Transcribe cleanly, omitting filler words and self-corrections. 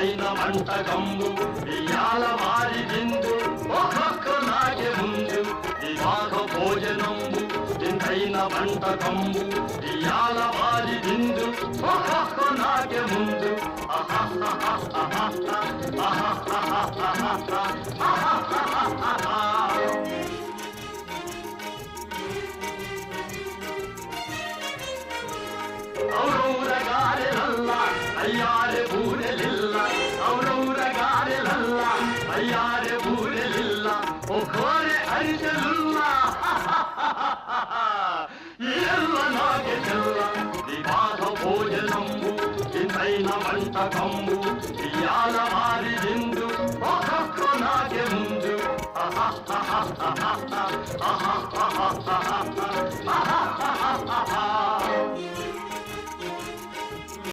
వింతైన వంటకంబు ఇయాల వారి విందు ఒక్కొక్క నాగే ముందు వివాహ భోజనంబు వింతైన వంటకంబు ఇయాల వారి విందు ఒక్కొక్క నాగే ముందు ఔరౌరగారెలల్ల అయ్యారె బూరెలిల్ల ఔరౌరగారెలల్ల అయ్యారె బూరెలిల్ల ఒకోరె అరిసెలుల్ల ఎల్ల నాగే తెల్ల వివాహ భోజనంబు వింతైన వంటకంబు ఇయాల వారి విందు ఒక్కొక్క నాగే ముందు